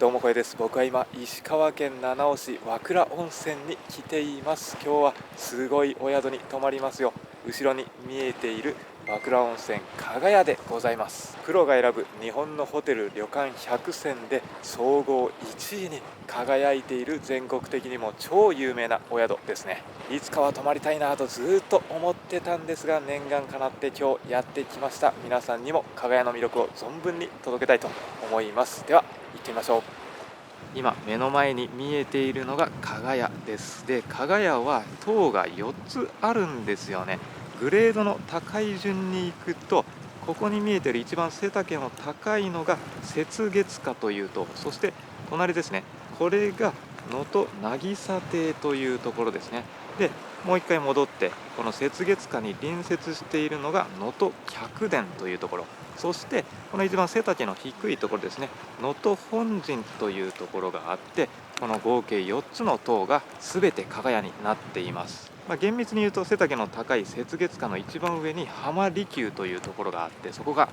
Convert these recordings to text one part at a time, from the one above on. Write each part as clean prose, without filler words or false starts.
どうもこれです。僕は今石川県七尾市和倉温泉に来ています。今日はすごいお宿に泊まりますよ。後ろに見えている和倉温泉加賀屋でございます。プロが選ぶ日本のホテル旅館100選で総合1位に輝いている全国的にも超有名なお宿ですね。いつかは泊まりたいなとずっと思ってたんですが、念願かなって今日やってきました。皆さんにも加賀屋の魅力を存分に届けたいと思います。では行ってみましょう。今目の前に見えているのが加賀屋です。で、加賀屋は棟が4つあるんですよね。グレードの高い順に行くと、ここに見えている一番背丈の高いのが雪月花という棟、そして隣ですね、これが能登渚亭というところですね。でもう一回戻って、この雪月花に隣接しているのが能登客殿というところ、そしてこの一番背丈の低いところですね、能登本陣というところがあって、この合計4つの塔が全て加賀屋になっています。厳密に言うと背丈の高い雪月花の一番上に浜離宮というところがあって、そこが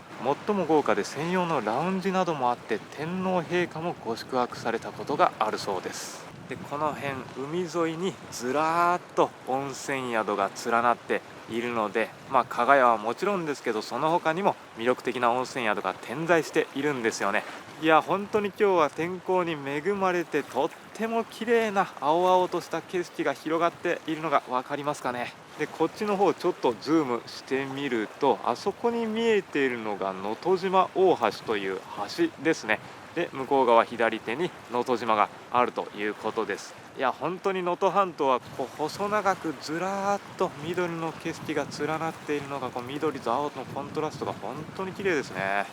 最も豪華で専用のラウンジなどもあって、天皇陛下もご宿泊されたことがあるそうです。でこの辺海沿いにずらーっと温泉宿が連なっているので、加賀屋はもちろんですけど、その他にも魅力的な温泉宿が点在しているんですよね。いや本当に今日は天候に恵まれて、とっても綺麗な青々とした景色が広がっているのが分かりますかね。でこっちの方ちょっとズームしてみると、あそこに見えているのが能登島大橋という橋ですね。で向こう側左手に能登島があるということです。いや本当に能登半島は細長くずらーっと緑の景色が連なっているのが、緑と青のコントラストが本当に綺麗ですね。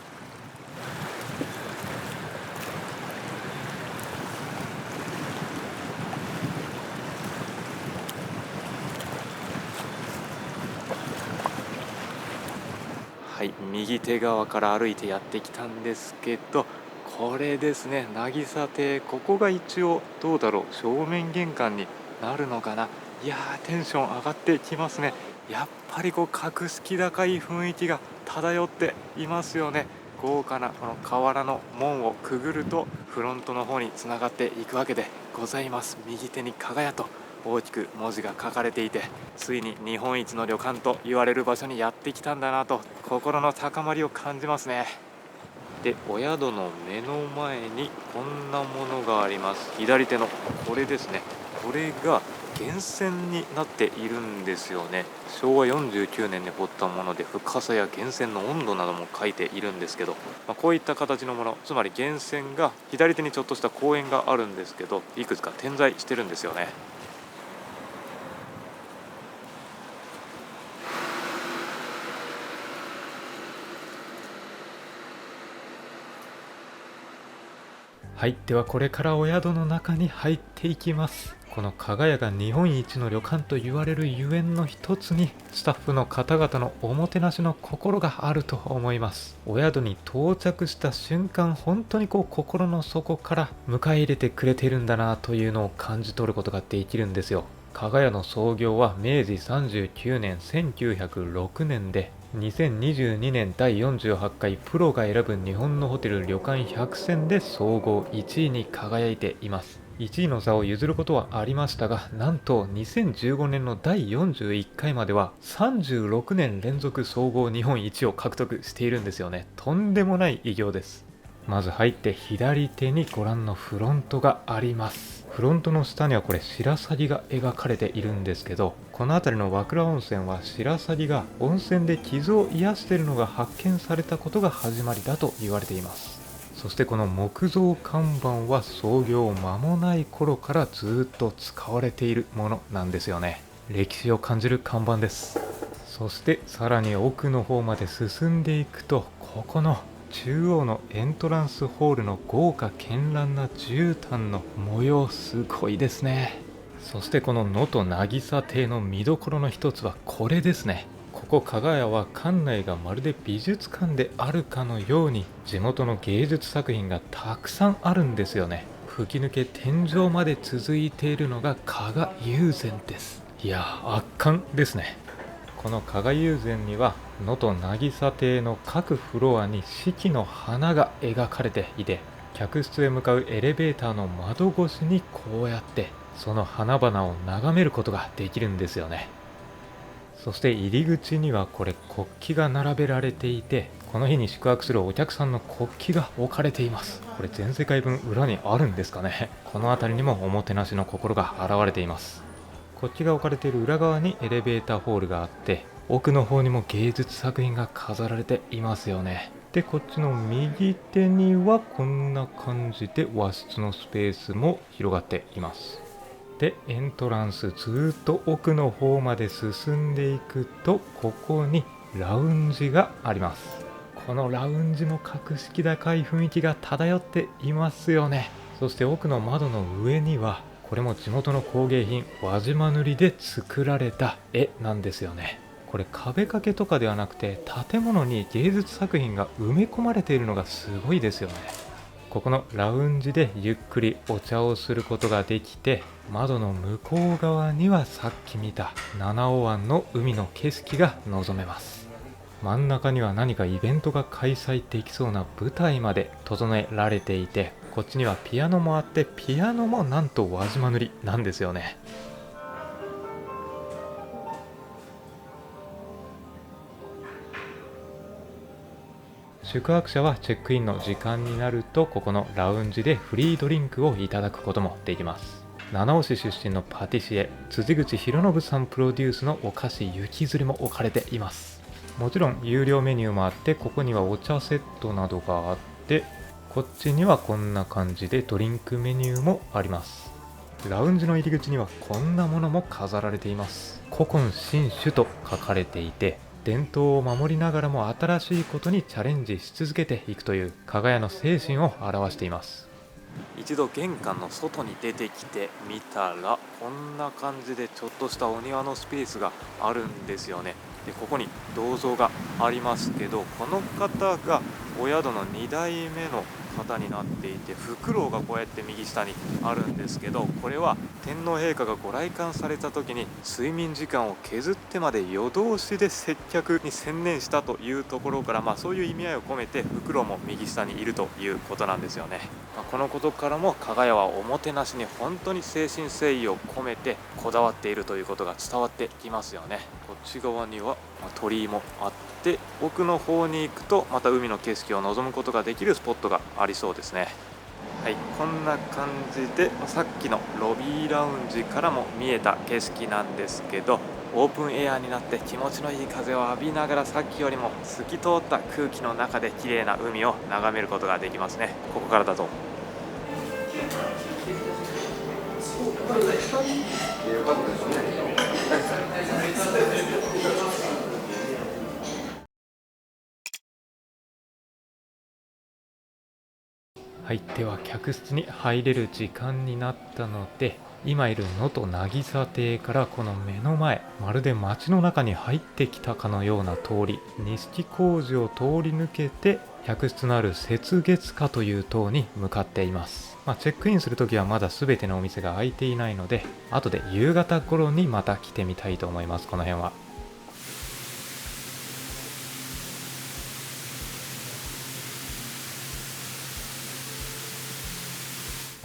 はい、右手側から歩いてやってきたんですけど、これですね、渚亭。ここが一応どうだろう、正面玄関になるのかな。いやーテンション上がってきますね。やっぱり格式高い雰囲気が漂っていますよね。豪華なこの瓦の門をくぐるとフロントの方につながっていくわけでございます。右手に加賀屋と大きく文字が書かれていて、ついに日本一の旅館と言われる場所にやってきたんだなと心の高まりを感じますね。でお宿の目の前にこんなものがあります。左手のこれですね、これが源泉になっているんですよね。昭和49年に掘ったもので、深さや源泉の温度なども書いているんですけど、こういった形のもの、つまり源泉が左手にちょっとした公園があるんですけど、いくつか点在してるんですよね。はい、ではこれからお宿の中に入っていきます。この加賀屋が日本一の旅館と言われるゆえんの一つに、スタッフの方々のおもてなしの心があると思います。お宿に到着した瞬間、本当に心の底から迎え入れてくれているんだなというのを感じ取ることができるんですよ。加賀屋の創業は明治39年1906年で、2022年第48回プロが選ぶ日本のホテル旅館100選で総合1位に輝いています。1位の座を譲ることはありましたが、なんと2015年の第41回までは36年連続総合日本一を獲得しているんですよね。とんでもない偉業です。まず入って左手にご覧のフロントがあります。フロントの下にはこれ白鷺が描かれているんですけど、この辺りの和倉温泉は白鷺が温泉で傷を癒しているのが発見されたことが始まりだと言われています。そしてこの木造看板は創業間もない頃からずっと使われているものなんですよね。歴史を感じる看板です。そしてさらに奥の方まで進んでいくと、ここの中央のエントランスホールの豪華絢爛な絨毯の模様、すごいですね。そしてこの能登渚亭の見どころの一つはこれですね。ここ加賀屋は館内がまるで美術館であるかのように地元の芸術作品がたくさんあるんですよね。吹き抜け天井まで続いているのが加賀友禅です。いや圧巻ですね。この加賀友禅には能登渚亭の各フロアに四季の花が描かれていて、客室へ向かうエレベーターの窓越しにこうやってその花々を眺めることができるんですよね。そして入り口にはこれ国旗が並べられていて、この日に宿泊するお客さんの国旗が置かれています。これ全世界分裏にあるんですかね。この辺りにもおもてなしの心が現れています。国旗が置かれている裏側にエレベーターホールがあって、奥の方にも芸術作品が飾られていますよね。で、こっちの右手にはこんな感じで和室のスペースも広がっています。で、エントランスずっと奥の方まで進んでいくと、ここにラウンジがあります。このラウンジも格式高い雰囲気が漂っていますよね。そして奥の窓の上にはこれも地元の工芸品輪島塗で作られた絵なんですよね。これ壁掛けとかではなくて建物に芸術作品が埋め込まれているのがすごいですよね。ここのラウンジでゆっくりお茶をすることができて、窓の向こう側にはさっき見た七尾湾の海の景色が望めます。真ん中には何かイベントが開催できそうな舞台まで整えられていて、こっちにはピアノもあって、ピアノもなんと輪島塗なんですよね。宿泊者はチェックインの時間になると、ここのラウンジでフリードリンクをいただくこともできます。七尾市出身のパティシエ辻口博信さんプロデュースのお菓子雪吊りも置かれています。もちろん有料メニューもあって、ここにはお茶セットなどがあって、こっちにはこんな感じでドリンクメニューもあります。ラウンジの入り口にはこんなものも飾られています。古今新種と書かれていて、伝統を守りながらも新しいことにチャレンジし続けていくという加賀屋の精神を表しています。一度玄関の外に出てきてみたら、こんな感じでちょっとしたお庭のスペースがあるんですよね。で、ここに銅像がありますけど、この方がお宿の2代目の方になっていて、フクロウがこうやって右下にあるんですけど、これは天皇陛下がご来館された時に睡眠時間を削ってまで夜通しで接客に専念したというところから、そういう意味合いを込めてフクロウも右下にいるということなんですよね。このことからも加賀屋はおもてなしに本当に誠心誠意を込めてこだわっているということが伝わってきますよね。こっち側には鳥居もあって、奥の方に行くとまた海の景色を望むことができるスポットがありそうですね。はい、こんな感じでさっきのロビーラウンジからも見えた景色なんですけど、オープンエアになって気持ちのいい風を浴びながら、さっきよりも透き通った空気の中で綺麗な海を眺めることができますね。ここからだとはい、では客室に入れる時間になったので、今いる能登渚邸からこの目の前、まるで街の中に入ってきたかのような通り、錦小路を通り抜けて客室のある雪月花という塔に向かっています。チェックインするときはまだ全てのお店が開いていないので、後で夕方頃にまた来てみたいと思います。この辺は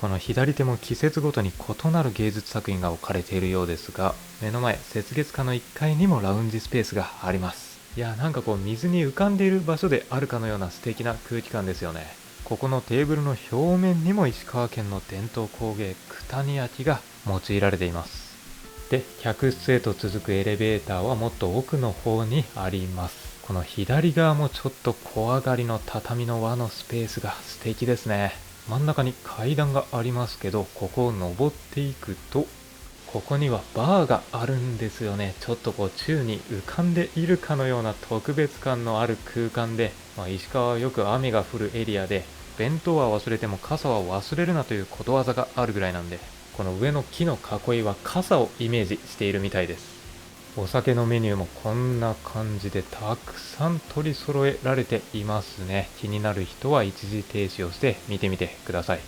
この左手も季節ごとに異なる芸術作品が置かれているようですが、目の前雪月花の1階にもラウンジスペースがあります。いや、なんかこう水に浮かんでいる場所であるかのような素敵な空気感ですよね。ここのテーブルの表面にも石川県の伝統工芸九谷焼が用いられています。で、客室へと続くエレベーターはもっと奥の方にあります。この左側もちょっと小上がりの畳の輪のスペースが素敵ですね。真ん中に階段がありますけど、ここを登っていくと、ここにはバーがあるんですよね。ちょっとこう宙に浮かんでいるかのような特別感のある空間で、石川はよく雨が降るエリアで、弁当は忘れても傘は忘れるなということわざがあるぐらいなんで、この上の木の囲いは傘をイメージしているみたいです。お酒のメニューもこんな感じでたくさん取り揃えられていますね。気になる人は一時停止をして見てみてください。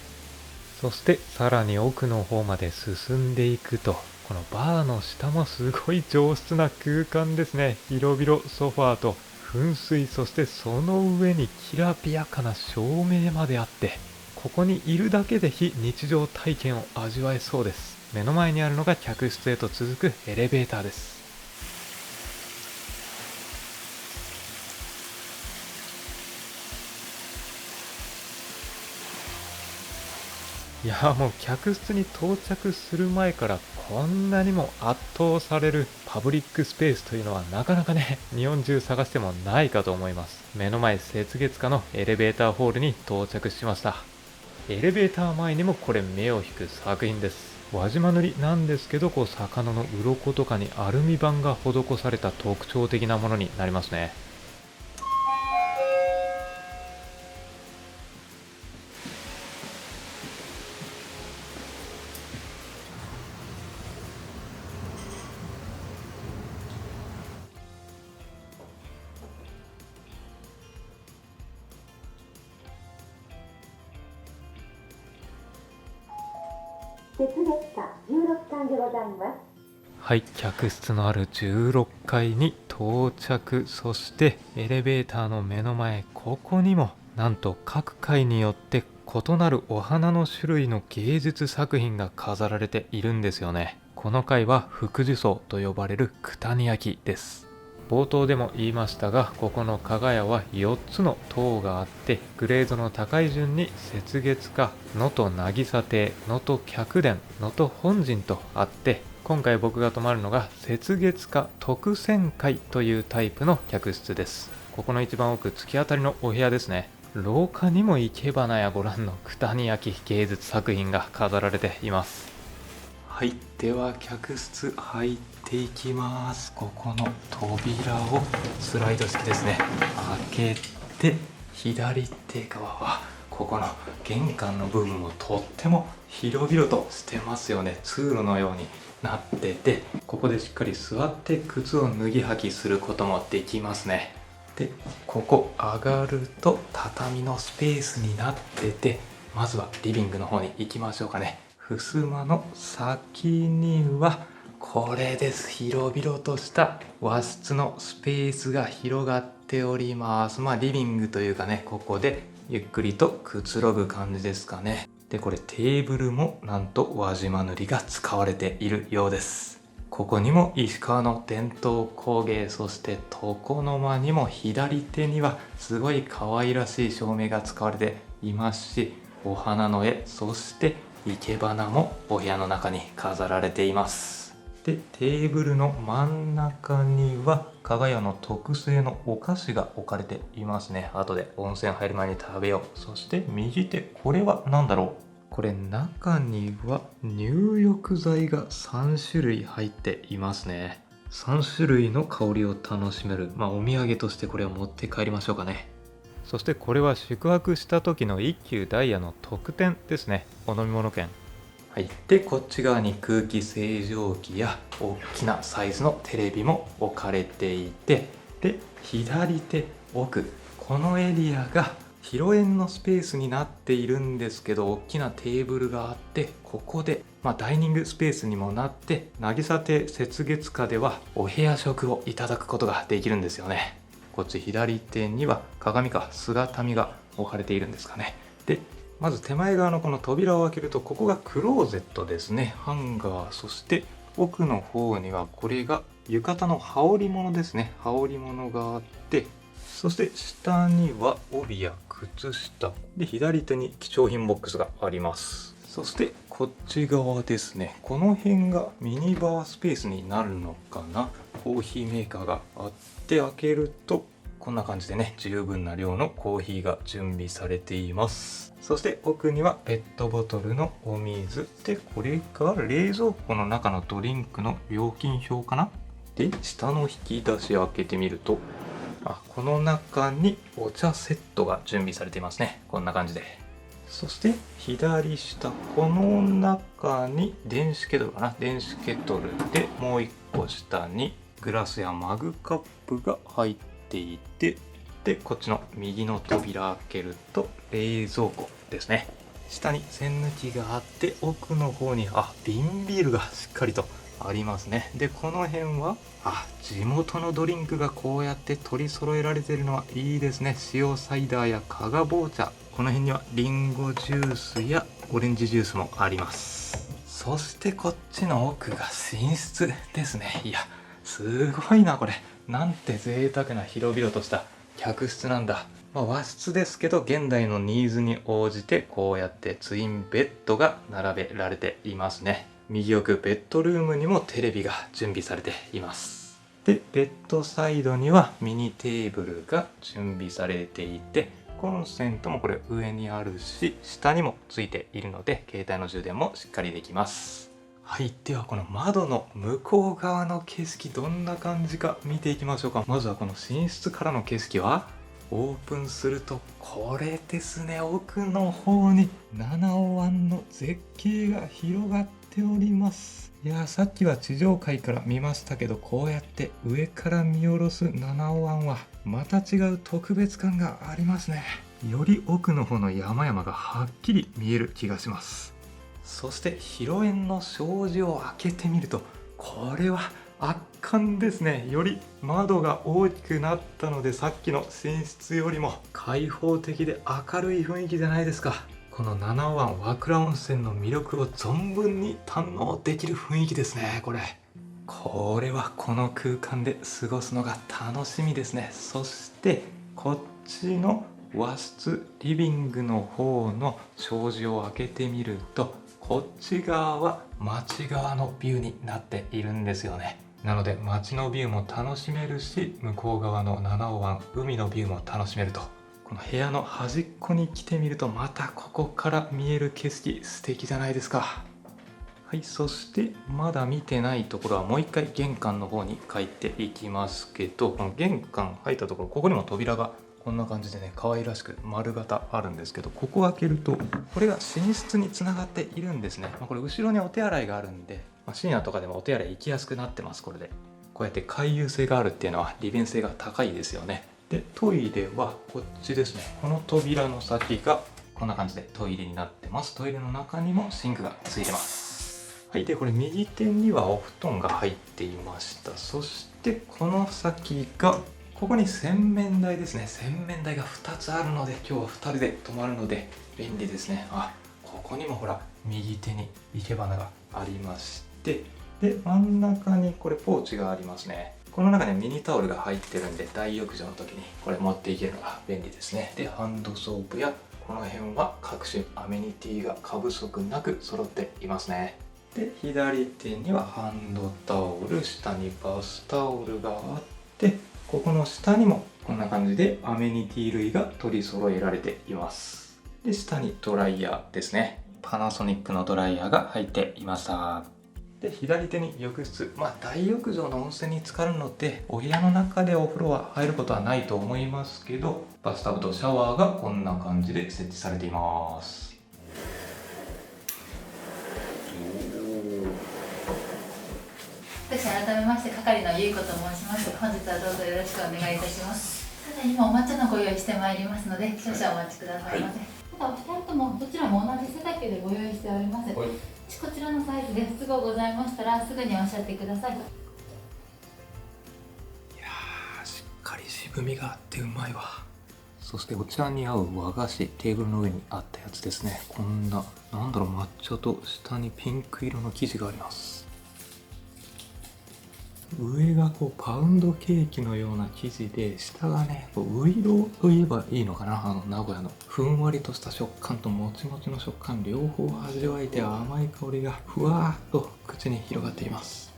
そしてさらに奥の方まで進んでいくと、このバーの下もすごい上質な空間ですね。広々ソファーと噴水、そしてその上にきらびやかな照明まであって、ここにいるだけで非日常体験を味わえそうです。目の前にあるのが客室へと続くエレベーターです。いやもう客室に到着する前からこんなにも圧倒されるパブリックスペースというのはなかなかね、日本中探してもないかと思います。目の前雪月花のエレベーターホールに到着しました。エレベーター前にもこれ目を引く作品です。輪島塗なんですけど、魚の鱗とかにアルミ板が施された特徴的なものになりますね。雪月花16階でございます。はい、客室のある16階に到着。そしてエレベーターの目の前、ここにもなんと各階によって異なるお花の種類の芸術作品が飾られているんですよね。この階は福寿草と呼ばれる九谷焼です。冒頭でも言いましたが、ここの加賀屋は4つの塔があって、グレードの高い順に雪月花、能登渚亭、能登客殿、能登本陣とあって、今回僕が泊まるのが雪月花特選会というタイプの客室です。ここの一番奥、突き当たりのお部屋ですね。廊下にも生け花やご覧の九谷焼芸術作品が飾られています。はい、では客室入っていきます。ここの扉をスライド式ですね、開けて、左手側はここの玄関の部分もとっても広々としてますよね。通路のようになってて、ここでしっかり座って靴を脱ぎ履きすることもできますね。で、ここ上がると畳のスペースになってて、まずはリビングの方に行きましょうかね。襖の先にはこれです。広々とした和室のスペースが広がっております。リビングというかね、ここでゆっくりとくつろぐ感じですかね。で、これテーブルもなんと輪島塗が使われているようです。ここにも石川の伝統工芸、そして床の間にも左手にはすごい可愛らしい照明が使われていますし、お花の絵、そして生け花もお部屋の中に飾られています。で、テーブルの真ん中には加賀屋の特製のお菓子が置かれていますね。後で温泉入る前に食べよう。そして右手、これは何だろう。これ中には入浴剤が3種類入っていますね。3種類の香りを楽しめる、お土産としてこれを持って帰りましょうかね。そしてこれは宿泊した時の一休ダイヤの特典ですね。お飲み物券。はい。で、こっち側に空気清浄機や大きなサイズのテレビも置かれていて、で、左手奥、このエリアが広縁のスペースになっているんですけど、大きなテーブルがあって、ここで、ダイニングスペースにもなって、渚亭雪月花ではお部屋食をいただくことができるんですよね。こっち左手には姿見が置かれているんですかね。で、まず手前側のこの扉を開けると、ここがクローゼットですね。ハンガー、そして奥の方にはこれが浴衣の羽織物ですね。羽織物があって、そして下には帯や靴下で、左手に貴重品ボックスがあります。そしてこっち側ですね。この辺がミニバースペースになるのかな。コーヒーメーカーがあって、開けるとこんな感じでね、十分な量のコーヒーが準備されています。そして奥にはペットボトルのお水で、これが冷蔵庫の中のドリンクの料金表かな。で、下の引き出し開けてみると、この中にお茶セットが準備されていますね。こんな感じで。そして左下、この中に電子ケトルかな。電子ケトルで、もう一個下にグラスやマグカップが入っていて、で、こっちの右の扉開けると冷蔵庫ですね。下に栓抜きがあって、奥の方に瓶ビールがしっかりとありますね。で、この辺は地元のドリンクがこうやって取り揃えられているのはいいですね。塩サイダーや加賀棒茶、この辺にはリンゴジュースやオレンジジュースもあります。そしてこっちの奥が寝室ですね。いやすごいなこれ。なんて贅沢な広々とした客室なんだ。和室ですけど現代のニーズに応じてこうやってツインベッドが並べられていますね。右奥ベッドルームにもテレビが準備されています。でベッドサイドにはミニテーブルが準備されていて、コンセントもこれ上にあるし下にもついているので携帯の充電もしっかりできます。はい、ではこの窓の向こう側の景色どんな感じか見ていきましょうか。まずはこの寝室からの景色はオープンするとこれですね。奥の方に七尾湾の絶景が広がっております。いやさっきは地上階から見ましたけど、こうやって上から見下ろす七尾湾はまた違う特別感がありますね。より奥の方の山々がはっきり見える気がします。そして広縁の障子を開けてみるとこれは圧巻ですね。より窓が大きくなったのでさっきの寝室よりも開放的で明るい雰囲気じゃないですか。この七尾湾和倉温泉の魅力を存分に堪能できる雰囲気ですね。これはこの空間で過ごすのが楽しみですね。そしてこっちの和室リビングの方の障子を開けてみるとこっち側は街側のビューになっているんですよね。なので街のビューも楽しめるし、向こう側の七尾湾海のビューも楽しめると。この部屋の端っこに来てみるとまたここから見える景色素敵じゃないですか。はい、そしてまだ見てないところはもう一回玄関の方に帰っていきますけど、この玄関入ったところここにも扉がこんな感じでね可愛らしく丸型あるんですけど、ここを開けるとこれが寝室につながっているんですね。これ後ろにお手洗いがあるんで、深夜とかでもお手洗い行きやすくなってます。これでこうやって回遊性があるっていうのは利便性が高いですよね。でトイレはこっちですね。この扉の先がこんな感じでトイレになってます。トイレの中にもシンクがついてます。はい、でこれ右手にはお布団が入っていました。そしてこの先がここに洗面台ですね。洗面台が2つあるので今日は2人で泊まるので便利ですね。ここにもほら右手に生け花がありまして、で真ん中にこれポーチがありますね。この中にミニタオルが入ってるんで大浴場の時にこれ持っていけるのが便利ですね。でハンドソープやこの辺は各種アメニティが過不足なく揃っていますね。で左手にはハンドタオル、下にバスタオルがあって、ここの下にもこんな感じでアメニティ類が取り揃えられています。で下にドライヤーですね。パナソニックのドライヤーが入っていました。で左手に浴室、大浴場の温泉に浸かるのでお部屋の中でお風呂は入ることはないと思いますけど、バスタブとシャワーがこんな感じで設置されています。私改めまして係のゆいこと申します。本日はどうぞよろしくお願いいたします。ただ今お抹茶のご用意してまいりますので少々お待ちくださいませ。ただお二人ともどちらも同じ背丈でご用意しております。こちらのサイズで不都合ございましたらすぐにおっしゃってください。いやーしっかり渋みがあってうまいわ。そしてお茶に合う和菓子、テーブルの上にあったやつですね。こんな抹茶と下にピンク色の生地があります。上がパウンドケーキのような生地で、下がねウイロといえばいいのかな。名古屋のふんわりとした食感ともちもちの食感両方味わえて、甘い香りがふわーっと口に広がっています。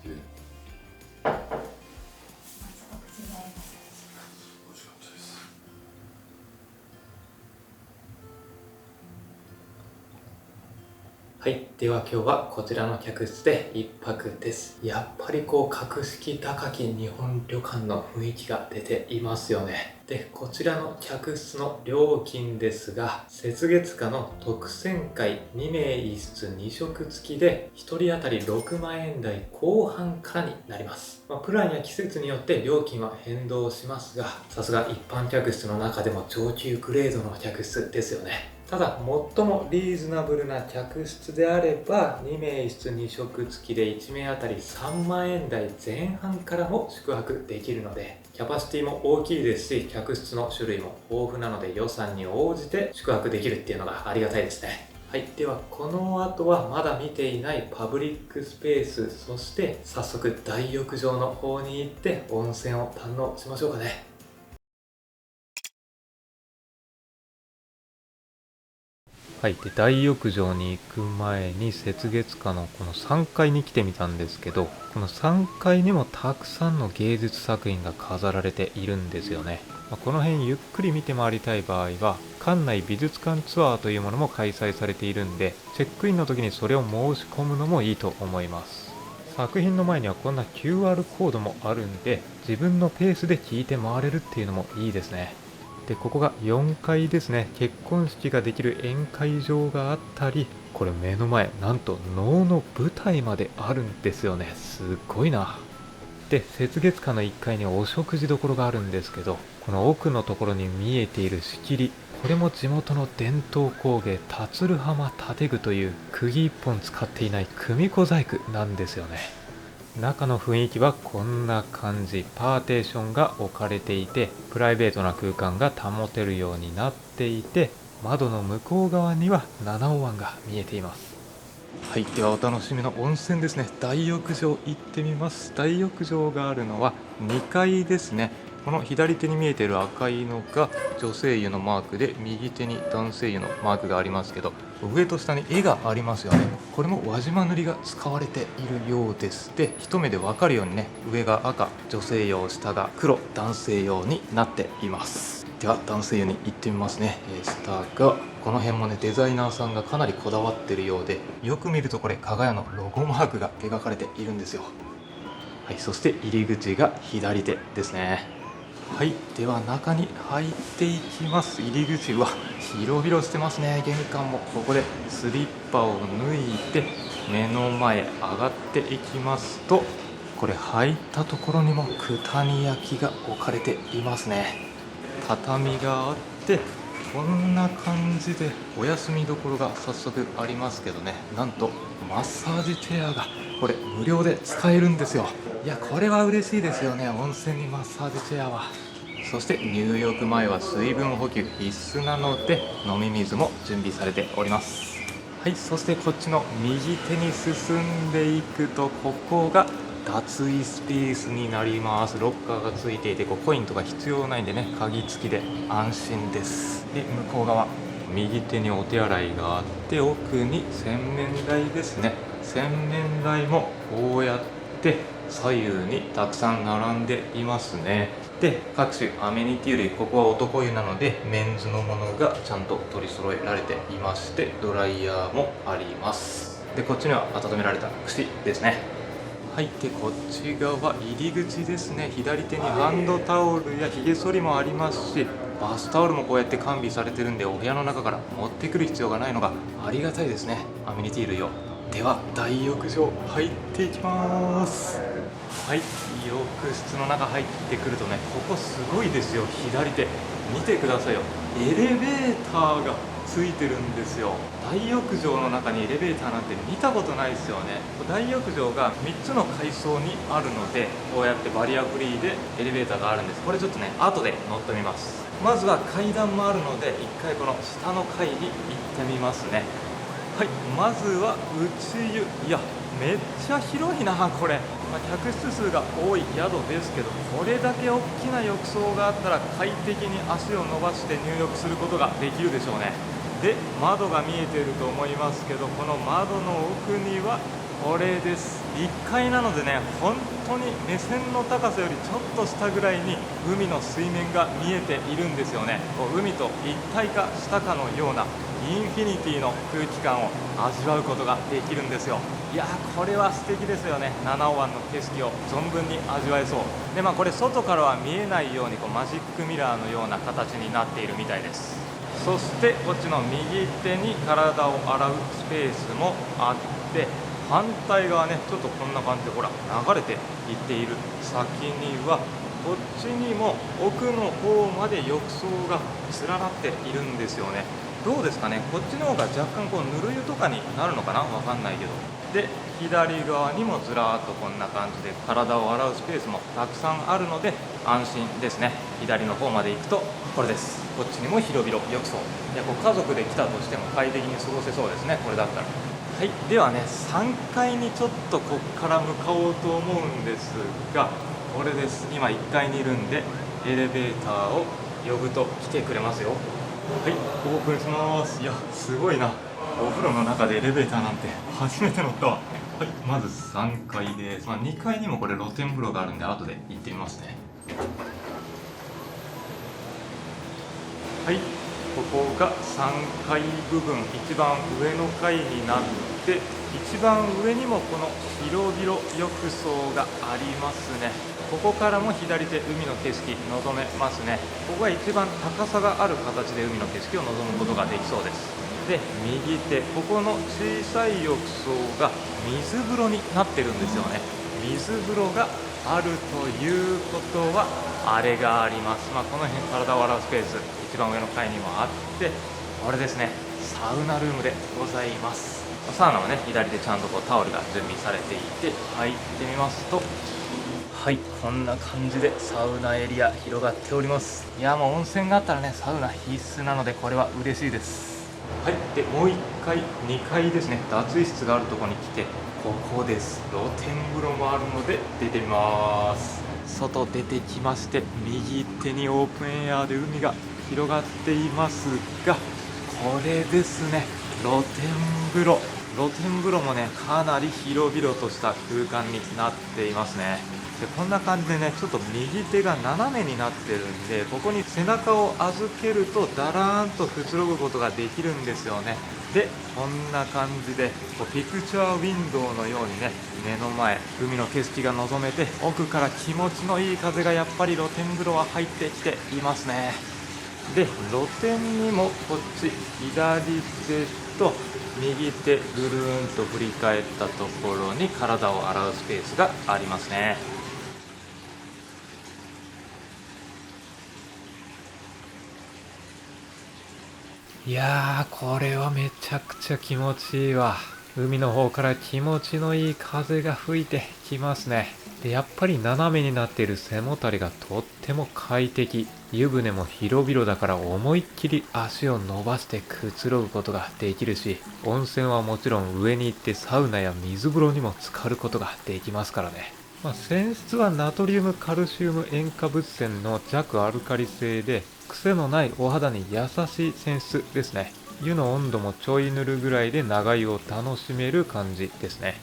はい、では今日はこちらの客室で一泊です。やっぱり格式高き日本旅館の雰囲気が出ていますよね。でこちらの客室の料金ですが、雪月花の特選会2名1室2食付きで1人当たり6万円台後半からになります。プランや季節によって料金は変動しますが、さすが一般客室の中でも上級グレードの客室ですよね。ただ最もリーズナブルな客室であれば2名1室2食付きで1名あたり3万円台前半からも宿泊できるので、キャパシティも大きいですし、客室の種類も豊富なので予算に応じて宿泊できるっていうのがありがたいですね。はい、ではこの後はまだ見ていないパブリックスペース、そして早速大浴場の方に行って温泉を堪能しましょうかね。はい、で大浴場に行く前に雪月花のこの3階に来てみたんですけど、この3階にもたくさんの芸術作品が飾られているんですよね。この辺ゆっくり見て回りたい場合は館内美術館ツアーというものも開催されているんで、チェックインの時にそれを申し込むのもいいと思います。作品の前にはこんな QR コードもあるんで、自分のペースで聞いて回れるっていうのもいいですね。でここが4階ですね。結婚式ができる宴会場があったり、これ目の前なんと能の舞台まであるんですよね。すごいな。で雪月花の1階にお食事処があるんですけど、この奥のところに見えている仕切り、これも地元の伝統工芸辰浜建具という釘1本使っていない組子細工なんですよね。中の雰囲気はこんな感じ。パーテーションが置かれていて、プライベートな空間が保てるようになっていて、窓の向こう側には七尾湾が見えています。はい、ではお楽しみの温泉ですね。大浴場行ってみます。大浴場があるのは2階ですね。この左手に見えている赤いのが女性湯のマークで、右手に男性湯のマークがありますけど、上と下に絵がありますよね。これも輪島塗が使われているようです。で一目で分かるようにね、上が赤女性用、下が黒男性用になっています。では男性湯に行ってみますね。下がこの辺もね、デザイナーさんがかなりこだわってるようで、よく見るとこれ加賀屋のロゴマークが描かれているんですよ。はい、そして入り口が左手ですね。はい、では中に入っていきます。入り口、うわ広々してますね。玄関もここでスリッパを脱いで目の前上がっていきますと、これ入ったところにも九谷焼が置かれていますね。畳があって、こんな感じでお休みどころが早速ありますけどね、なんとマッサージチェアがこれ無料で使えるんですよ。いやこれは嬉しいですよね。温泉にマッサージチェアは。そして入浴前は水分補給必須なので、飲み水も準備されております。はい、そしてこっちの右手に進んでいくと、ここが脱衣スペースになります。ロッカーがついていて、コインとか必要ないんでね、鍵付きで安心です。で向こう側、右手にお手洗いがあって、奥に洗面台ですね。洗面台もこうやって左右にたくさん並んでいますね。で各種アメニティ類、ここは男湯なのでメンズのものがちゃんと取り揃えられていまして、ドライヤーもあります。でこっちには温められた櫛ですね。はい、でこっち側入り口ですね。左手にハンドタオルやひげ剃りもありますし、バスタオルもこうやって完備されてるんで、お部屋の中から持ってくる必要がないのがありがたいですね、アメニティ類を。では大浴場入っていきます。はい、浴室の中入ってくるとね、ここすごいですよ。左手見てくださいよ。エレベーターがついてるんですよ。大浴場の中にエレベーターなんて見たことないですよね。大浴場が3つの階層にあるので、こうやってバリアフリーでエレベーターがあるんです。これちょっとね後で乗ってみます。まずは階段もあるので、一回この下の階に行ってみますね。はい、まずは内湯。いやめっちゃ広いなこれ。客室数が多い宿ですけど、これだけ大きな浴槽があったら快適に足を伸ばして入浴することができるでしょうね。で窓が見えていると思いますけど、この窓の奥にはこれです。1階なのでね、本当に目線の高さよりちょっと下ぐらいに海の水面が見えているんですよね。海と一体化したかのようなインフィニティの空気感を味わうことができるんですよ。いやーこれは素敵ですよね。七尾湾の景色を存分に味わえそう。でこれ外からは見えないようにマジックミラーのような形になっているみたいです。そしてこっちの右手に体を洗うスペースもあって、反対側ね、ちょっとこんな感じでほら流れていっている先には、こっちにも奥の方まで浴槽が連なっているんですよね。どうですかね、こっちの方が若干ぬる湯とかになるのかな、わかんないけど、で左側にもずらーっとこんな感じで体を洗うスペースもたくさんあるので安心ですね。左の方まで行くとこれです。こっちにも広々浴槽。いや、こう家族で来たとしても快適に過ごせそうですね、これだったら。はい、ではね、3階にちょっとこっから向かおうと思うんですが、これです。今1階にいるんでエレベーターを呼ぶと来てくれますよ。はい、オープンします。いや、すごいな。お風呂の中でエレベーターなんて初めて乗ったわ。はい、まず3階です。2階にもこれ露天風呂があるんで後で行ってみますね。はい、ここが3階部分、一番上の階になって、一番上にもこの広々浴槽がありますね。ここからも左手、海の景色望めますね。ここが一番高さがある形で海の景色を望むことができそうです。で、右手、ここの小さい浴槽が水風呂になってるんですよね。水風呂があるということはあれがあります。この辺体を洗うスペース一番上の階にもあって、これですね、サウナルームでございます。サウナはね、左でちゃんとこうタオルが準備されていて、入ってみますと、はい、こんな感じでサウナエリア広がっております。いや、もう温泉があったらね、サウナ必須なのでこれは嬉しいです。はい、でもう1階、2階ですね、脱衣室があるところに来て、ここです。露天風呂もあるので出てみます。外出てきまして、右手にオープンエアで海が広がっていますが、これですね、露天風呂。露天風呂もね、かなり広々とした空間になっていますね。で、こんな感じでね、ちょっと右手が斜めになってるんで、ここに背中を預けるとだらーんとくつろぐことができるんですよね。で、こんな感じでこうピクチャーウィンドウのようにね、目の前海の景色が望めて、奥から気持ちのいい風がやっぱり露天風呂は入ってきていますね。で、露天にもこっち左手と右手ぐるーんと振り返ったところに体を洗うスペースがありますね。いやー、これはめちゃくちゃ気持ちいいわ。海の方から気持ちのいい風が吹いてきますね。で、やっぱり斜めになっている背もたれがとっても快適。湯船も広々だから思いっきり足を伸ばしてくつろぐことができるし、温泉はもちろん上に行ってサウナや水風呂にも浸かることができますからね。泉質はナトリウムカルシウム塩化物泉の弱アルカリ性で、癖のないお肌に優しい泉質ですね。湯の温度もちょいぬるぐらいで長湯を楽しめる感じですね。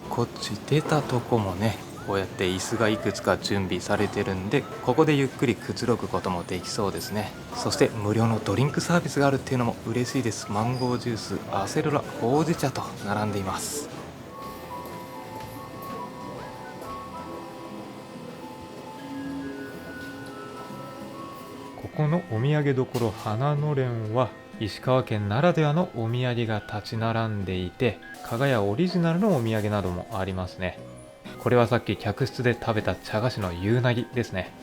こっち出たとこもね、こうやって椅子がいくつか準備されてるんで、ここでゆっくりくつろぐこともできそうですね。そして無料のドリンクサービスがあるっていうのも嬉しいです。マンゴージュース、アセロラ、ほうじ茶と並んでいます。ここのお土産どころ花のれんは石川県ならではのお土産が立ち並んでいて、加賀屋オリジナルのお土産などもありますね。これはさっき客室で食べた茶菓子のゆうなぎですね。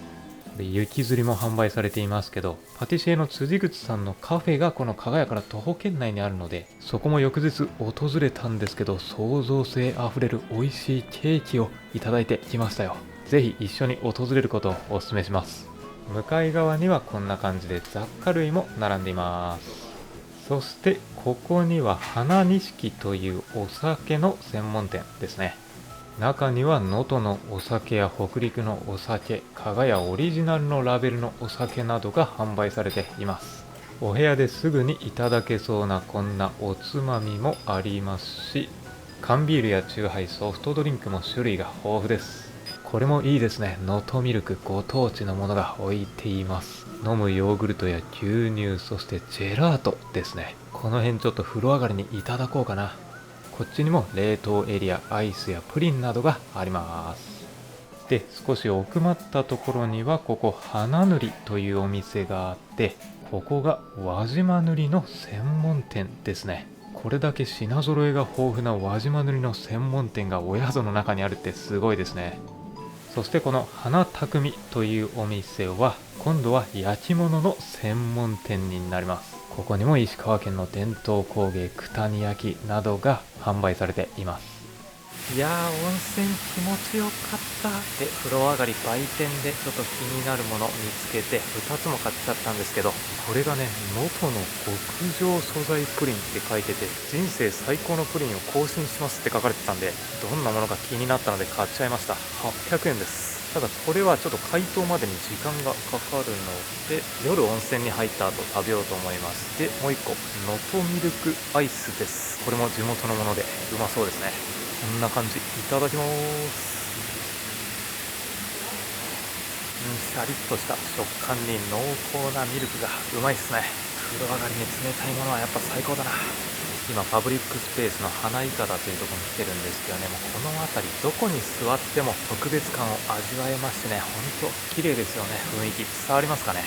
で、雪吊りも販売されていますけど、パティシエの辻口さんのカフェがこの加賀屋から徒歩圏内にあるので、そこも翌日訪れたんですけど、創造性あふれる美味しいケーキをいただいてきましたよ。ぜひ一緒に訪れることをお勧めします。向かい側にはこんな感じで雑貨類も並んでいます。そしてここには花錦というお酒の専門店ですね。中には能登のお酒や北陸のお酒、加賀屋オリジナルのラベルのお酒などが販売されています。お部屋ですぐにいただけそうなこんなおつまみもありますし、缶ビールやチューハイ、ソフトドリンクも種類が豊富です。これもいいですね。能登ミルクご当地のものが置いています。飲むヨーグルトや牛乳、そしてジェラートですね。この辺ちょっと風呂上がりにいただこうかな。こっちにも冷凍エリア、アイスやプリンなどがあります。で、少し奥まったところにはここ花塗りというお店があって、ここが輪島塗りの専門店ですね。これだけ品揃えが豊富な輪島塗りの専門店がお宿の中にあるってすごいですね。そしてこの花匠というお店は今度は焼き物の専門店になります。ここにも石川県の伝統工芸九谷焼などが販売されています。いやー、温泉気持ちよかったで、風呂上がり売店でちょっと気になるもの見つけて2つも買っちゃったんですけど、これがね、能登の極上素材プリンって書いてて、人生最高のプリンを更新しますって書かれてたんで、どんなものか気になったので買っちゃいました。800円です。ただこれはちょっと解凍までに時間がかかるので、夜温泉に入った後食べようと思います。で、もう1個能登ミルクアイスです。これも地元のものでうまそうですね。こんな感じ、いただきます。シャリッとした食感に濃厚なミルクがうまいですね。風呂上がりに冷たいものはやっぱ最高だな。今パブリックスペースの花いかだというところに来てるんですけどね、もうこの辺りどこに座っても特別感を味わえましてね、ほんと綺麗ですよね。雰囲気伝わりますかね。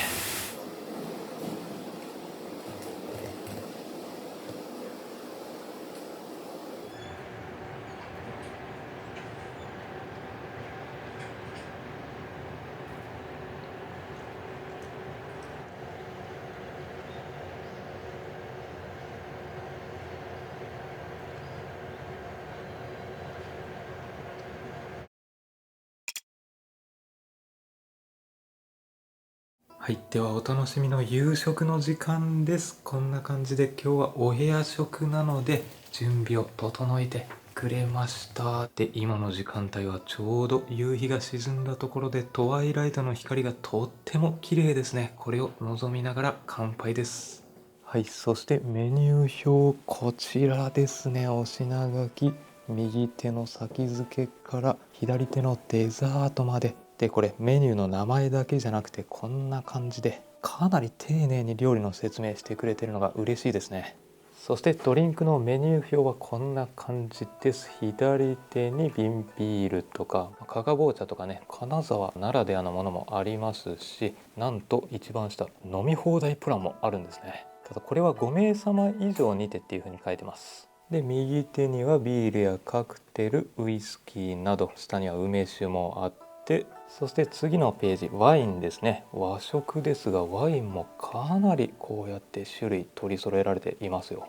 はい、ではお楽しみの夕食の時間です。こんな感じで今日はお部屋食なので準備を整えてくれました。で、今の時間帯はちょうど夕日が沈んだところでトワイライトの光がとっても綺麗ですね。これを望みながら乾杯です。はい、そしてメニュー表こちらですね。お品書き、右手の先付けから左手のデザートまで。で、これメニューの名前だけじゃなくてこんな感じでかなり丁寧に料理の説明してくれてるのが嬉しいですね。そしてドリンクのメニュー表はこんな感じです。左手に瓶ビールとか加賀棒茶とかね、金沢ならではのものもありますし、なんと一番下飲み放題プランもあるんですね。ただこれは5名様以上にてっていう風に書いてます。で、右手にはビールやカクテル、ウイスキーなど、下には梅酒もあって、そして次のページワインですね。和食ですがワインもかなりこうやって種類取り揃えられていますよ。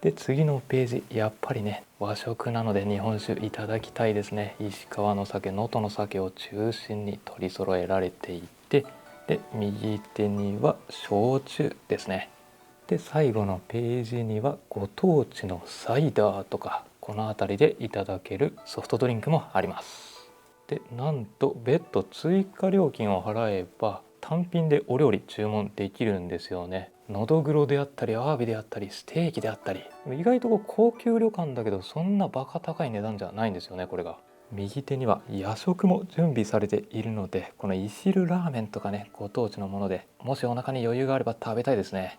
で、次のページ、やっぱりね和食なので日本酒いただきたいですね。石川の酒、能登の酒を中心に取り揃えられていて、で右手には焼酎ですね。で最後のページにはご当地のサイダーとか、この辺りでいただけるソフトドリンクもあります。でなんと別途追加料金を払えば単品でお料理注文できるんですよね。のどぐろであったりアワビであったりステーキであったり、意外と高級旅館だけどそんなバカ高い値段じゃないんですよね。これが右手には夜食も準備されているので、このいしるラーメンとかね、ご当地のものでもしお腹に余裕があれば食べたいですね。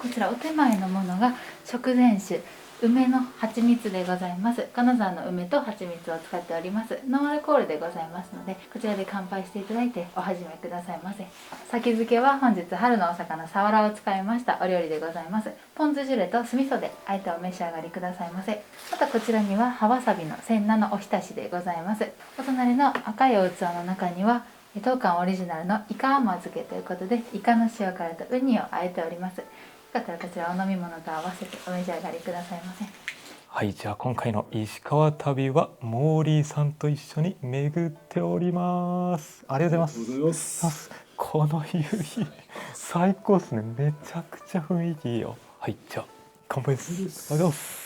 こちらお手前のものが食前酒梅の蜂蜜でございます。金沢の梅と蜂蜜を使っております。ノンアルコールでございますので、こちらで乾杯していただいてお始めくださいませ。先付けは本日春のお魚サワラを使いましたお料理でございます。ポン酢ジュレと酢味噌であえてお召し上がりくださいませ。またこちらには葉わさびの千菜のおひたしでございます。お隣の赤いお器の中には当館オリジナルのイカ甘漬けということで、イカの塩辛とウニをあえております。よかったらこちらお飲み物と合わせてお召し上がりくださいませ。はい、じゃあ今回の石川旅はモーリーさんと一緒に巡っております。ありがとうございます。この夕日最高ですね。めちゃくちゃ雰囲気いいよ。はい、じゃあ乾杯です。ありがとうございます。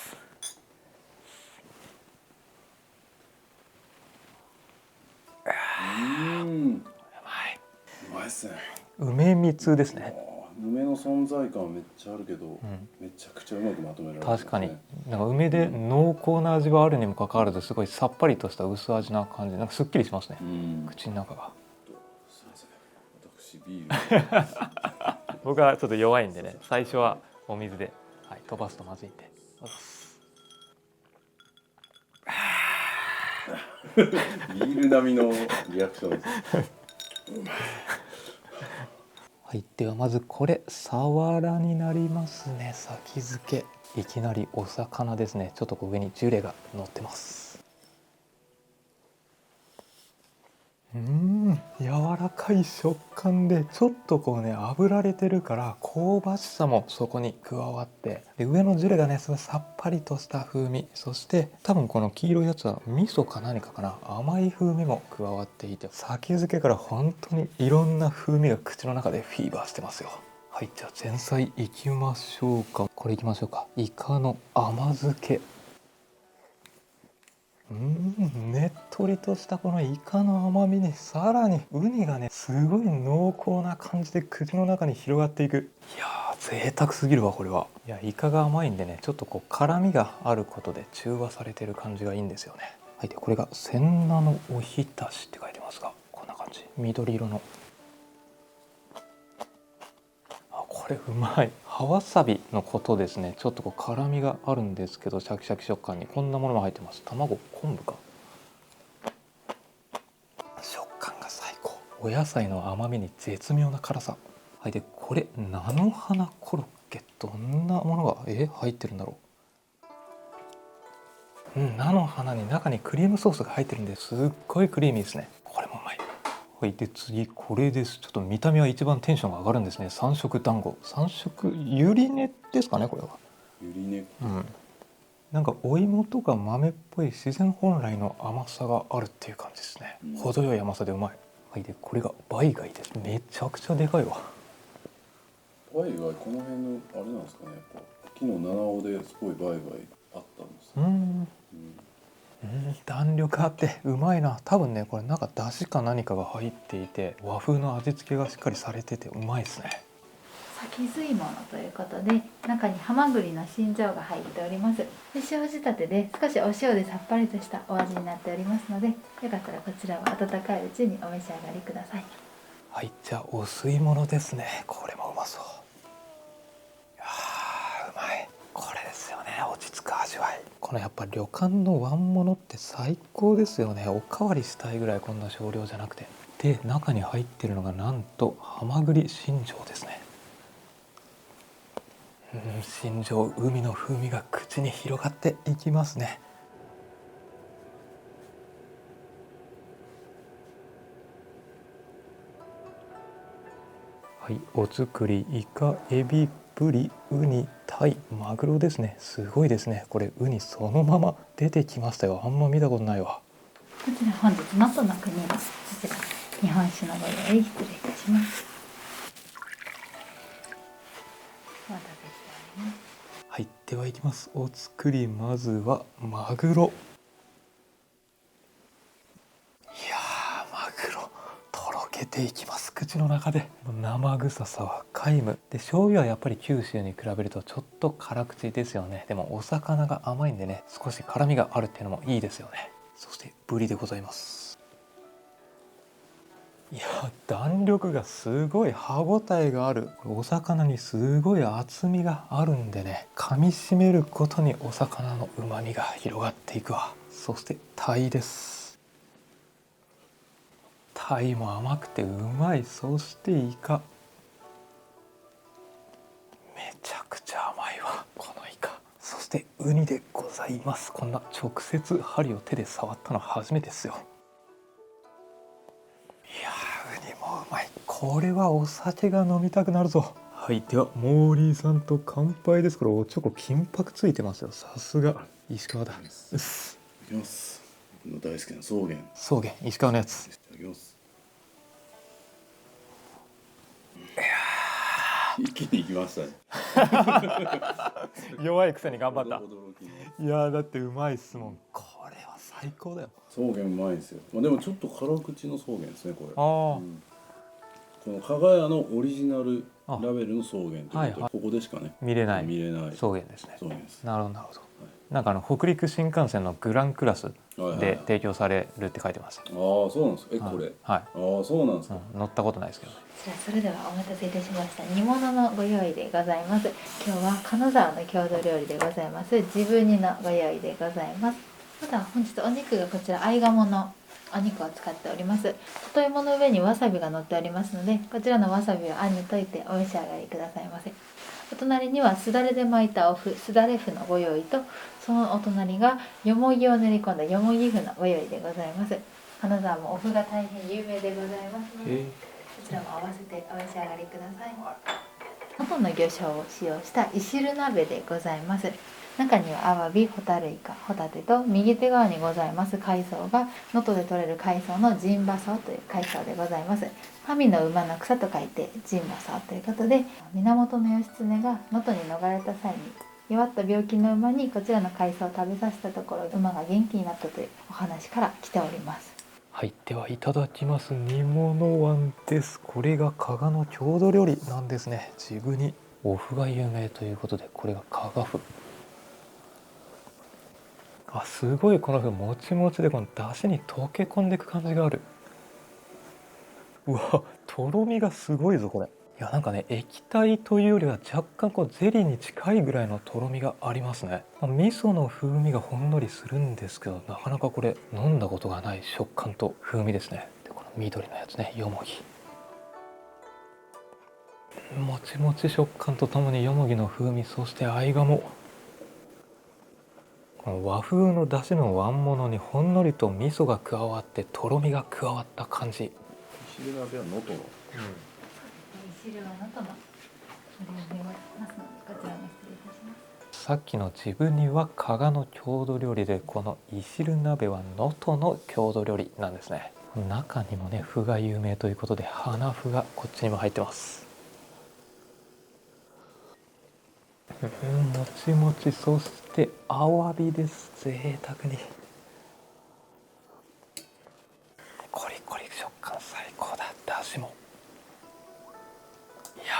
うまいっすね。梅蜜ですね。梅の存在感はめっちゃあるけど、めちゃくちゃうまくまとめられてますね。確かになんか梅で濃厚な味はあるにもかかわらず、すごいさっぱりとした薄味な感じ、なんかすっきりしますね。口の中が。すいません、私ビール僕はちょっと弱いんでね、最初はお水で、はい、飛ばすとまずいんで。ビール並みのリアクションです。はい、ではまずこれサワラになりますね。先付け、いきなりお魚ですね。ちょっと上にジュレが乗ってます。柔らかい食感でちょっとこうね炙られてるから香ばしさもそこに加わって、で上のジュレがねすごいさっぱりとした風味、そして多分この黄色いやつは味噌か何かかな、甘い風味も加わっていて、先付けから本当にいろんな風味が口の中でフィーバーしてますよ。はい、じゃあ前菜いきましょうか。これいきましょうか。イカの甘漬け。ねっとりとしたこのイカの甘みにさらにウニがねすごい濃厚な感じで口の中に広がっていく。いやー贅沢すぎるわこれは。いやイカが甘いんでねちょっとこう辛みがあることで中和されてる感じがいいんですよね。はい、でこれが千菜のおひたしって書いてますが、こんな感じ、緑色の。これうまい。葉わさびのことですね。ちょっとこう辛みがあるんですけどシャキシャキ食感にこんなものも入ってます。卵、昆布か。食感が最高。お野菜の甘みに絶妙な辛さ。はい、でこれ菜の花コロッケ、どんなものが入ってるんだろう。菜の花に中にクリームソースが入ってるんですっごいクリーミーですね。これもうまい。はい、で次これです。ちょっと見た目は一番テンションが上がるんですね。三色団子、三色ゆり根ですかねこれは。ゆり根。なんかお芋とか豆っぽい自然本来の甘さがあるっていう感じですね。程よい甘さでうまい。はい、でこれがバイ貝です。めちゃくちゃでかいわ。バイ貝この辺のあれなんですかね。やっぱ昨日七尾ですごいバイ貝あったんです。弾力あってうまいな。多分ねこれなんかだしか何かが入っていて和風の味付けがしっかりされててうまいですね。先吸い物ということで中にハマグリの心臓が入っております。で塩仕立てで少しお塩でさっぱりとしたお味になっておりますので、よかったらこちらは温かいうちにお召し上がりください。はい、じゃあお吸い物ですね。これもうまそう。うまい。これですよね、落ち着く味わい。このやっぱ旅館の椀物って最高ですよね。おかわりしたいぐらいこんな少量じゃなくて。で中に入ってるのがなんとハマグリ心臓ですね。心臓、海の風味が口に広がっていきますね。はい、お造りイカ、エビ、ブリ、ウニ、タイ、マグロですね。すごいですね。これウニそのまま出てきましたよ。あんま見たことないわ。こちら本日能登の国のこちら日本酒のご用意失礼いたします。お待たせしております。はい、ではいきます。お造りまずはマグロ。いやーマグロとろけていきます。口の中で生臭さは皆無で、醤油はやっぱり九州に比べるとちょっと辛口ですよね。でもお魚が甘いんでね少し辛みがあるっていうのもいいですよね。そしてブリでございます。いや弾力がすごい、歯ごたえがある。お魚にすごい厚みがあるんでね、噛みしめることにお魚のうまみが広がっていくわ。そしてタイです。タイも甘くてうまい。そしてイカ、めちゃくちゃ甘いわこのイカ。そしてウニでございます。こんな直接針を手で触ったの初めてですよ。いやーウニもうまい。これはお酒が飲みたくなるぞ。はい、ではモーリーさんと乾杯です。これおちょこ金箔ついてますよ。さすが石川だ。うっす。いきます。僕の大好きな草原。草原石川のやつ。いただきます。一気にいきましたね。弱いくせに頑張った。驚きのいやーだってうまいっすもん。これは最高だよ。草原うまいんですよ。まあでもちょっと辛口の草原ですねこれ。ああ、この加賀屋のオリジナルラベルの草原ということで、はいはい、ここでしかね見れない見れない草原ですね。草原です。なるほどなるほど。なんか北陸新幹線のグランクラスで提供されるって書いてます。ああそうなんですか。これ。はい。ああそうなんですか。乗ったことないですけどね。じゃあそれではお待たせいたしました。煮物のご用意でございます。今日は金沢の郷土料理でございますジブ煮のご用意でございます。また本日お肉がこちら合鴨のお肉を使っております。里芋の上にわさびが乗っておりますので、こちらのわさびをあんに溶いてお召し上がりくださいませ。お隣にはすだれで巻いたお麩、すだれ麩のご用意と、そのお隣がよもぎを練り込んだよもぎ麩のご用意でございます。金沢もお麩が大変有名でございますので、へえ。こちらも合わせてお召し上がりください。能登の魚醤を使用したい汁鍋でございます。中にはアワビ、ホタルイカ、ホタテと右手側にございます海藻が能登で採れる海藻の陣馬草という海藻でございます。神の馬の草と書いて陣馬草ということで、源義経が能登に逃れた際に弱った病気の馬にこちらの海藻を食べさせたところ馬が元気になったというお話から来ております。はい、ではいただきます。煮物椀です。これが加賀の郷土料理なんですね。治部煮、お麩が有名ということで、これが加賀麩。あ、すごいこの麩もちもちで、この出汁に溶け込んでいく感じがある。うわ、とろみがすごいぞこれ。いや、なんかね、液体というよりは若干こうゼリーに近いぐらいのとろみがありますね。味噌の風味がほんのりするんですけど、なかなかこれ飲んだことがない食感と風味ですね。でこの緑のやつね、よもぎ、もちもち食感とともによもぎの風味、そして合鴨、この和風の出汁の椀物にほんのりと味噌が加わってとろみが加わった感じ。汁鍋は能登の。汁は能登のお料理でございますので、こちらも失礼いたします。さっきの治部煮は加賀の郷土料理で、このい汁鍋は能登の郷土料理なんですね。中にもね、麩が有名ということで、花麩がこっちにも入ってます。もちもち、そしてアワビです。贅沢にコリコリ食感最高だ。だしも、いや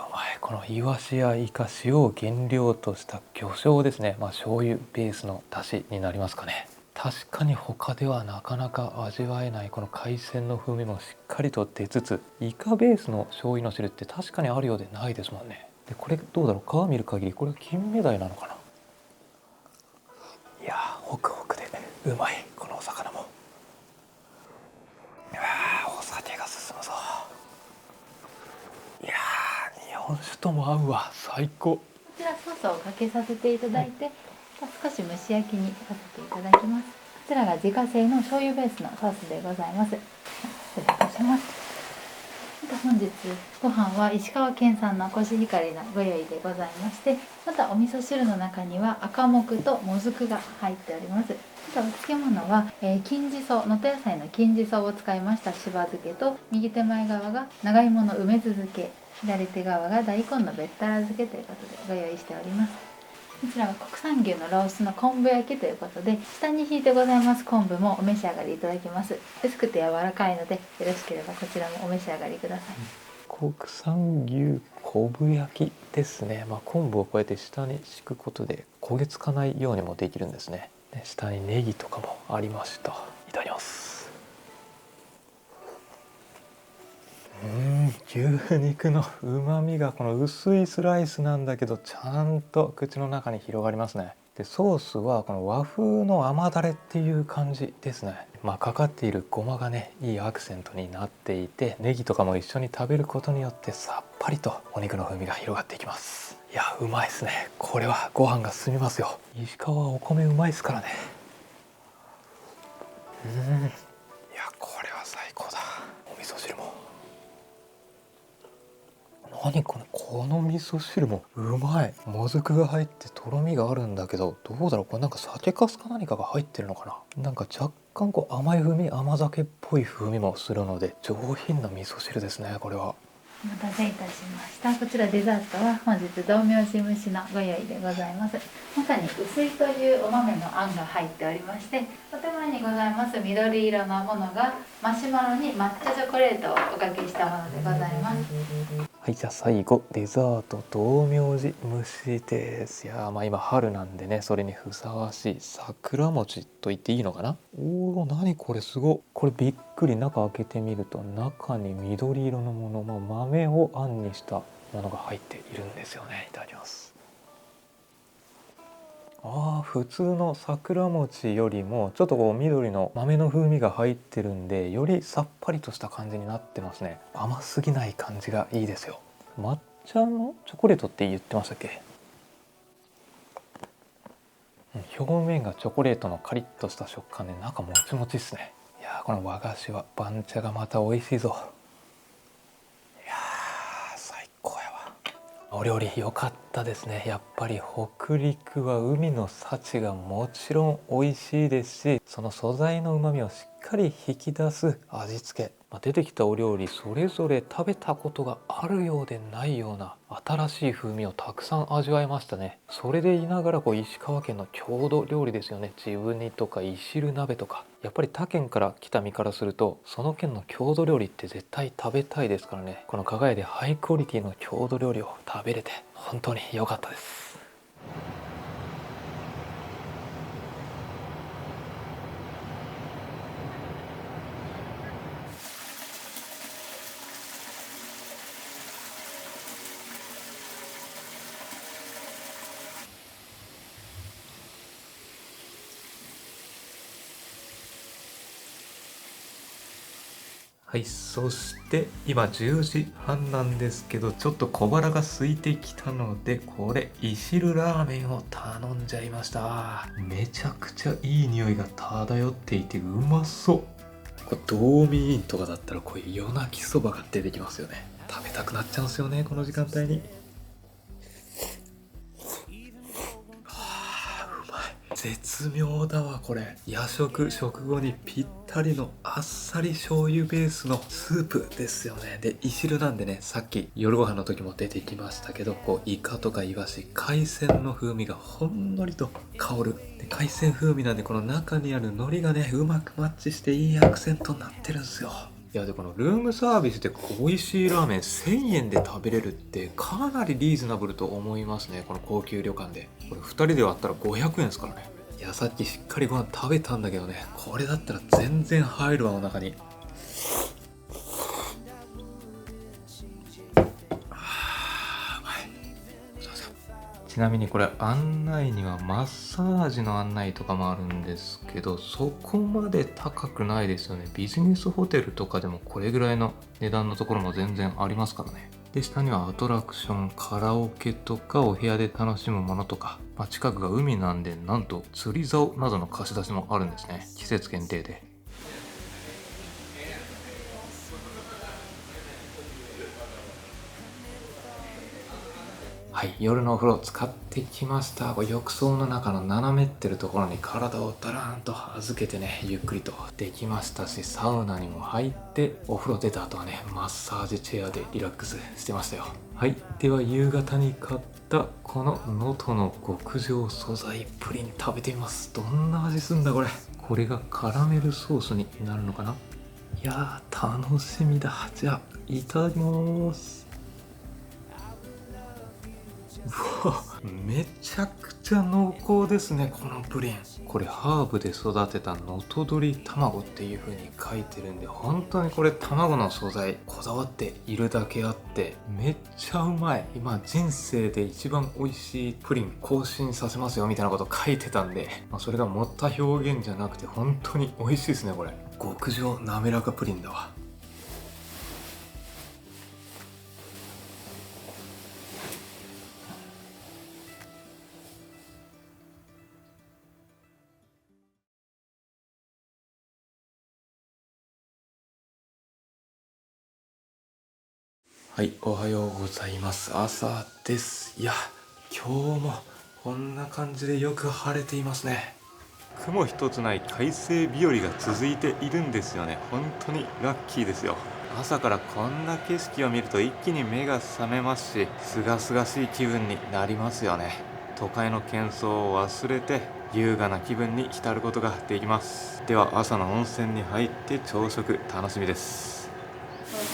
ーうまい。このイワシやイカ、塩を原料とした魚醤ですね。醤油ベースのだしになりますかね。確かに他ではなかなか味わえないこの海鮮の風味もしっかりと出つつ、イカベースの醤油の汁って確かにあるようでないですもんね。でこれどうだろう、皮見る限りこれは金目鯛なのかな。いやーホクホクでうまい。このお魚も、いやーお酒が進むぞ。いやー日本酒とも合うわ。最高。こちらソースをかけさせていただいて、少し蒸し焼きにさせていただきます。こちらが自家製の醤油ベースのソースでございます。失礼いたします。本日ご飯は石川県産のコシヒカリのご用意でございまして、またお味噌汁の中には赤木ともずくが入っております。またお漬物は、金じそ、能登野菜の金じそを使いましたしば漬けと、右手前側が長芋の梅酢漬け、左手側が大根のべったら漬けということでご用意しております。こちらは国産牛のロースの昆布焼きということで、下に引いてございます昆布もお召し上がりいただきます。薄くて柔らかいので、よろしければこちらもお召し上がりください。国産牛昆布焼きですね。昆布をこうやって下に敷くことで焦げつかないようにもできるんですね。下にネギとかもありました。いただきます。牛肉の旨味がこの薄いスライスなんだけど、ちゃんと口の中に広がりますね。でソースはこの和風の甘だれっていう感じですね。かかっているごまがね、いいアクセントになっていて、ネギとかも一緒に食べることによってさっぱりとお肉の風味が広がっていきます。いやうまいですね。これはご飯が進みますよ。石川はお米うまいですからね。いやこれは最高だ。お味噌汁も、何この味噌汁もうまい。もずくが入ってとろみがあるんだけど、どうだろう、これなんか酒粕か何かが入ってるのかな。なんか若干甘い風味、甘酒っぽい風味もするので、上品な味噌汁ですね。これはお待たせいたしました。こちらデザートは本日道明寺蒸しのご用意でございます。中に薄いというお豆のあんが入っておりまして、お手前にございます緑色のものがマシュマロに抹茶チョコレートをおかけしたものでございます。はい、じゃあ最後デザート道明寺蒸しです。いや今春なんでね、それにふさわしい桜餅と言っていいのかな。おお、何これすご。これびっくり。中開けてみると中に緑色のもの、豆をあんにしたものが入っているんですよね。いただきます。普通の桜餅よりもちょっと緑の豆の風味が入ってるんで、よりさっぱりとした感じになってますね。甘すぎない感じがいいですよ。抹茶のチョコレートって言ってましたっけ。表面がチョコレートのカリッとした食感で、中もちもちですね。いやこの和菓子は番茶がまた美味しいぞ。いやー最高やわ。お料理良かったですね。やっぱり北陸は海の幸がもちろん美味しいですし、その素材の旨味をしっかり引き出す味付け、出てきたお料理それぞれ食べたことがあるようでないような新しい風味をたくさん味わえましたね。それでいながら石川県の郷土料理ですよね。治部煮とかいしる鍋とか、やっぱり他県から来た身からするとその県の郷土料理って絶対食べたいですからね。この加賀屋でハイクオリティの郷土料理を食べれて本当に良かったです。はい、そして今10時半なんですけど、ちょっと小腹が空いてきたので、これいしるラーメンを頼んじゃいました。めちゃくちゃいい匂いが漂っていてうまそう。これ道民院とかだったらこういう夜泣きそばが出てきますよね。食べたくなっちゃうんですよね、この時間帯に。絶妙だわこれ。夜食食後にぴったりのあっさり醤油ベースのスープですよね。でいしるなんでね、さっき夜ご飯の時も出てきましたけど、イカとかイワシ、海鮮の風味がほんのりと香る。で海鮮風味なんで、この中にある海苔がねうまくマッチしていいアクセントになってるんですよ。いやでこのルームサービスで美味しいラーメン1000円で食べれるってかなりリーズナブルと思いますね。この高級旅館でこれ2人で割ったら500円ですからね。いやさっきしっかりご飯食べたんだけどね、これだったら全然入るわお腹に。ちなみにこれ案内にはマッサージの案内とかもあるんですけど、そこまで高くないですよね。ビジネスホテルとかでもこれぐらいの値段のところも全然ありますからね。で下にはアトラクション、カラオケとかお部屋で楽しむものとか、近くが海なんでなんと釣り竿などの貸し出しもあるんですね。季節限定で。はい、夜のお風呂使ってきました。浴槽の中の斜めってるところに体をダラーンと預けてね、ゆっくりとできましたし、サウナにも入ってお風呂出た後はね、マッサージチェアでリラックスしてましたよ。はい、では夕方に買ったこの能登の極上素材プリン食べてみます。どんな味すんだこれ。これがカラメルソースになるのかな。いやー楽しみだ。じゃあいただきます。うわ、めちゃくちゃ濃厚ですねこのプリン。これハーブで育てた能登鶏卵っていう風に書いてるんで、本当にこれ卵の素材こだわっているだけあってめっちゃうまい。今人生で一番美味しいプリン更新させますよみたいなこと書いてたんで、それが持った表現じゃなくて本当に美味しいですねこれ。極上滑らかプリンだわ。はい、おはようございます。朝です。いや、今日もこんな感じでよく晴れていますね。雲一つない快晴日和が続いているんですよね。本当にラッキーですよ。朝からこんな景色を見ると一気に目が覚めますし、すがすがしい気分になりますよね。都会の喧騒を忘れて優雅な気分に浸ることができます。では朝の温泉に入って朝食楽しみです。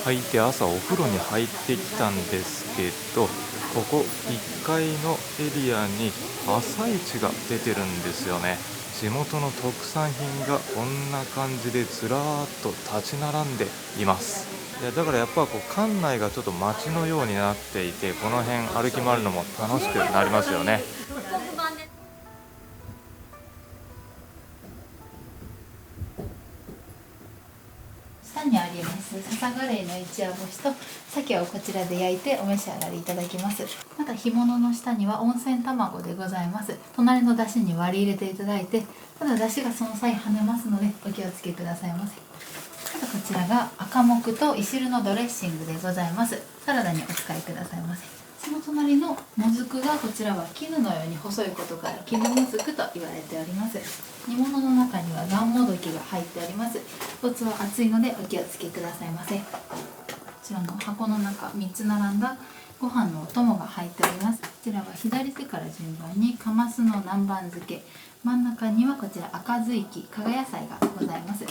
はい、で朝お風呂に入ってきたんですけど、ここ1階のエリアに朝市が出てるんですよね。地元の特産品がこんな感じでずらーっと立ち並んでいます。いやだからやっぱ館内がちょっと街のようになっていて、この辺歩き回るのも楽しくなりますよね。下ににあります笹ガレイの一夜干しと鮭をこちらで焼いてお召し上がりいただきます。また干物の下には温泉卵でございます。隣の出汁に割り入れていただいて、ただ出汁がその際跳ねますのでお気をつけくださいませ。あとこちらが赤木といしるのドレッシングでございます。サラダにお使いくださいませ。その隣のもずくが、こちらは絹のように細いことから絹もずくと言われております。煮物の中にはがんもどきが入っております。おつは熱いのでお気をつけくださいませ。こちらの箱の中3つ並んだご飯のお供が入っております。こちらは左手から順番にカマスの南蛮漬け、真ん中にはこちら赤ずいき、加賀野菜がございます。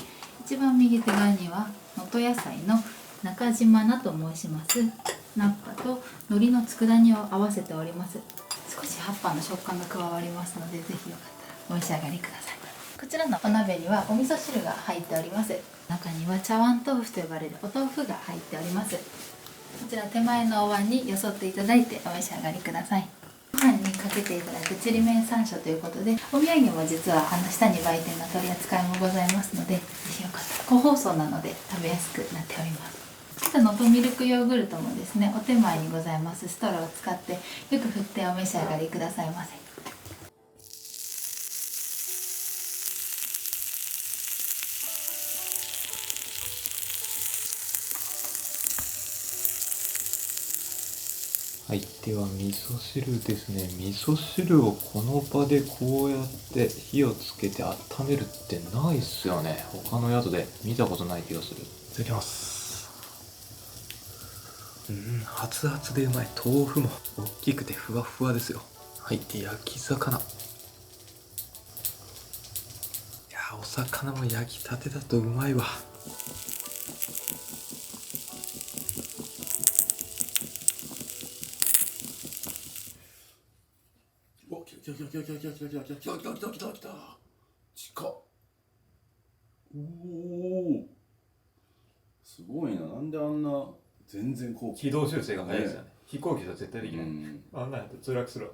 一番右手側には能登野菜の中島菜と申します菜っぱと海苔の佃煮を合わせております。少し葉っぱの食感が加わりますので、ぜひよかったらお召し上がりください。こちらのお鍋にはお味噌汁が入っております。中には茶碗豆腐と呼ばれるお豆腐が入っております。こちら手前のお椀によそっていただいてお召し上がりください。ご飯にかけていただくちりめん山椒ということで、お土産も実は下に売店の取り扱いもございますので、ぜひよかったら個包装なので食べやすくなっております。あと能登ミルクヨーグルトもですね、お手前にございますストローを使ってよく振ってお召し上がりくださいませ。はい、では味噌汁ですね。味噌汁をこの場でこうやって火をつけて温めるってないっすよね。他の宿で見たことない気がする。いただきます。熱々でうまい。豆腐も大きくてふわふわですよ。はい、で焼き魚。いやー、お魚も焼きたてだとうまいわ。お、来た近っ。おお、すごいな。なんであんな全然こう軌道修正が早いですよね。飛行機とは絶対できない。うんあんなんやったら墜落するわ。